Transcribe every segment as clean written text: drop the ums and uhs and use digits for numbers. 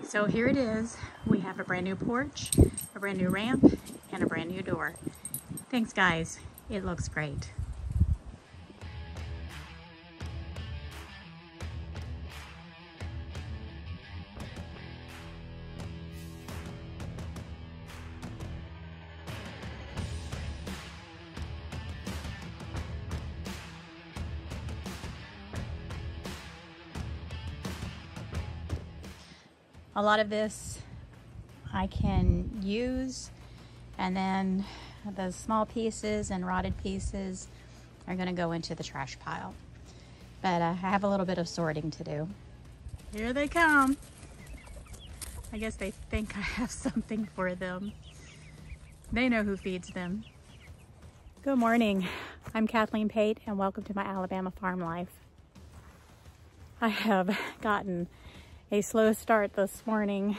So here it is. We have a brand new porch, a brand new ramp, and a brand new door. Thanks guys, it looks great. A lot of this I can use, and then the small pieces and rotted pieces are going to go into the trash pile. But I have a little bit of sorting to do. Here they come. I guess they think I have something for them. They know who feeds them. Good morning. I'm Kathleen Pate, and welcome to my Alabama farm life. I have gotten a slow start this morning.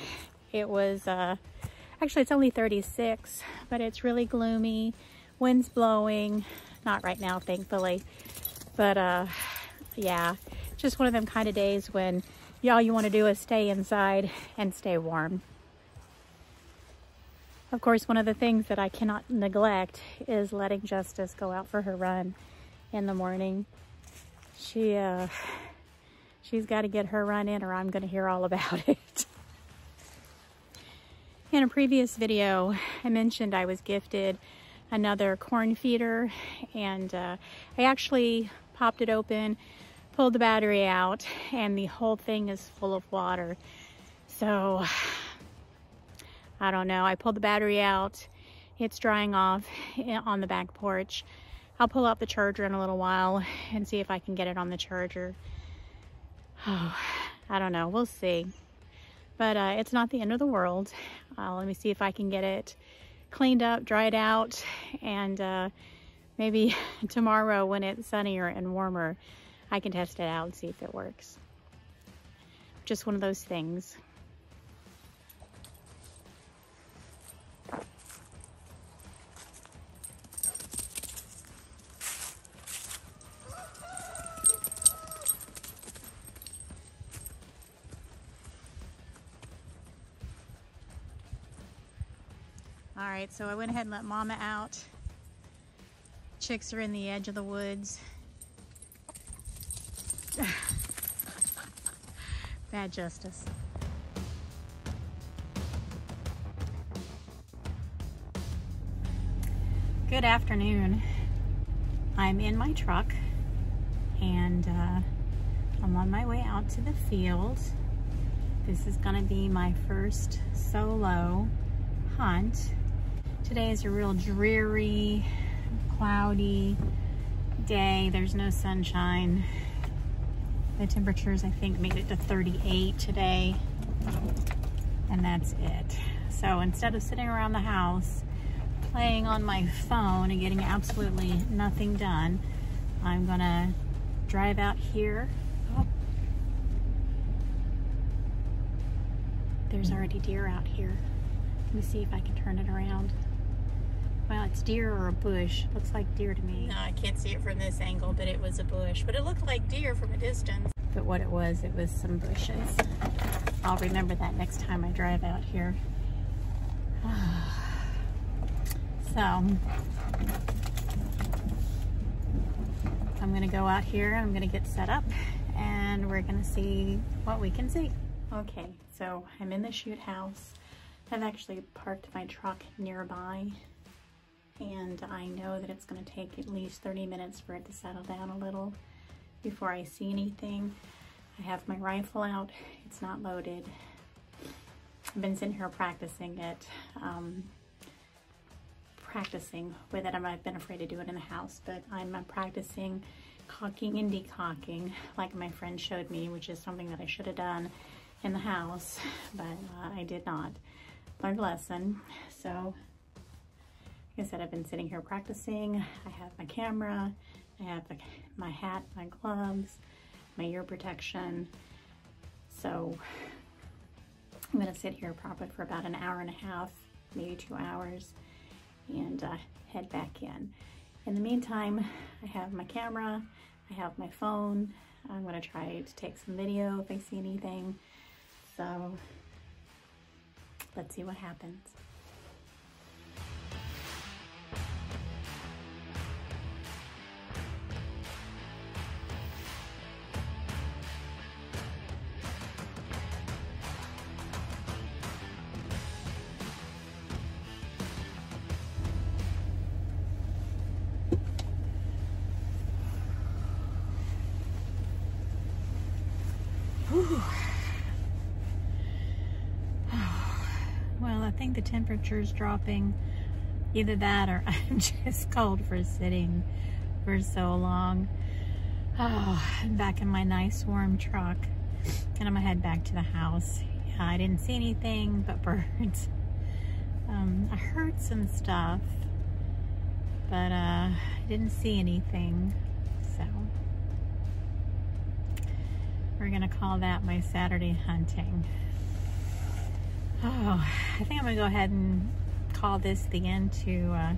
It was actually it's only 36, but it's really gloomy. Wind's blowing, not right now thankfully, but yeah, just one of them kind of days when all you want to do is stay inside and stay warm. Of course, one of the things that I cannot neglect is letting Justice go out for her run in the morning. She's got to get her run in or I'm going to hear all about it. In a previous video, I mentioned I was gifted another corn feeder, and I actually popped it open, pulled the battery out, and the whole thing is full of water. So, I don't know. I pulled the battery out. It's drying off on the back porch. I'll pull out the charger in a little while and see if I can get it on the charger. Oh, I don't know. We'll see. But it's not the end of the world. Let me see if I can get it cleaned up, dried out, and maybe tomorrow when it's sunnier and warmer, I can test it out and see if it works. Just one of those things. All right, so I went ahead and let Mama out. Chicks are in the edge of the woods. Bad Justice. Good afternoon. I'm in my truck and I'm on my way out to the field. This is gonna be my first solo hunt. Today is a real dreary, cloudy day. There's no sunshine. The temperatures, I think, made it to 38 today, and that's it. So instead of sitting around the house playing on my phone and getting absolutely nothing done, I'm gonna drive out here. Oh, there's already deer out here. Let me see if I can turn it around. Well, it's deer or a bush. Looks like deer to me. No, I can't see it from this angle, but it was a bush. But it looked like deer from a distance. But what it was some bushes. I'll remember that next time I drive out here. So, I'm gonna go out here, I'm gonna get set up, and we're gonna see what we can see. Okay, so I'm in the shoot house. I've actually parked my truck nearby, and I know that it's going to take at least 30 minutes for it to settle down a little before I see anything. I have my rifle out. It's not loaded. I've been sitting here practicing it, with it. I've been afraid to do it in the house, but I'm practicing cocking and decocking like my friend showed me, which is something that I should have done in the house, but I did not. Learned a lesson. So like I said, I've been sitting here practicing. I have my camera, I have my hat, my gloves, my ear protection. So I'm gonna sit here probably for about an hour and a half, maybe 2 hours, and head back in. In the meantime, I have my camera, I have my phone. I'm gonna try to take some video if I see anything. So Let's see what happens. Well, I think the temperature is dropping. Either that or I'm just cold for sitting for so long. Oh, I'm back in my nice warm truck and I'm gonna head back to the house. I didn't see anything but birds. I heard some stuff, but I didn't see anything, so we're gonna call that my Saturday hunting. Oh, I think I'm gonna go ahead and call this the end to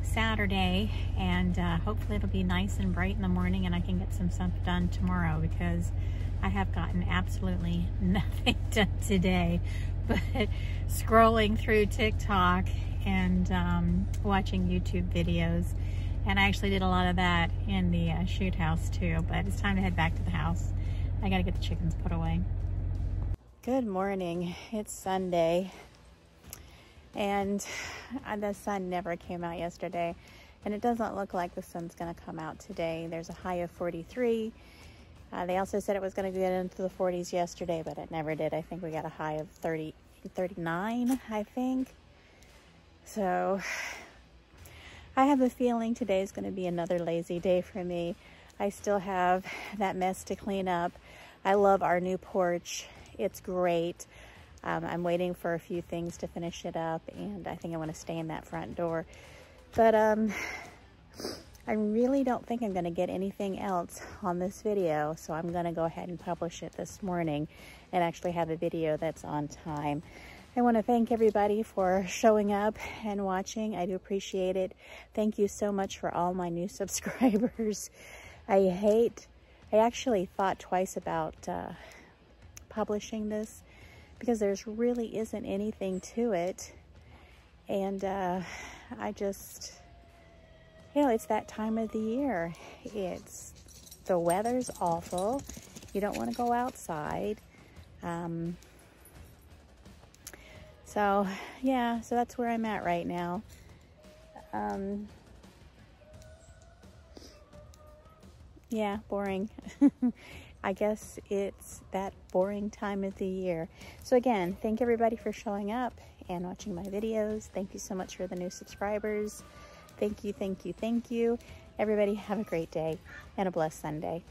Saturday, and hopefully it'll be nice and bright in the morning and I can get some stuff done tomorrow, because I have gotten absolutely nothing done today but scrolling through TikTok and watching YouTube videos. And I actually did a lot of that in the shoot house too, but it's time to head back to the house. I gotta get the chickens put away. Good morning. It's Sunday, and the sun never came out yesterday, and it doesn't look like the sun's gonna come out today. There's a high of 43. They also said it was gonna get into the 40s yesterday, but it never did. I think we got a high of 39, I think. So I have a feeling today is gonna be another lazy day for me. I still have that mess to clean up. I love our new porch. It's great. I'm waiting for a few things to finish it up, and I think I want to stay in that front door. But I really don't think I'm going to get anything else on this video, so I'm going to go ahead and publish it this morning and actually have a video that's on time. I want to thank everybody for showing up and watching. I do appreciate it. Thank you so much for all my new subscribers. I actually thought twice about publishing this, because there's really isn't anything to it, and I just, you know, it's that time of the year. The weather's awful. You don't want to go outside. So yeah, so that's where I'm at right now. Yeah, boring. I guess it's that boring time of the year. So again, thank everybody for showing up and watching my videos. Thank you so much for the new subscribers. Thank you, thank you, thank you. Everybody have a great day and a blessed Sunday.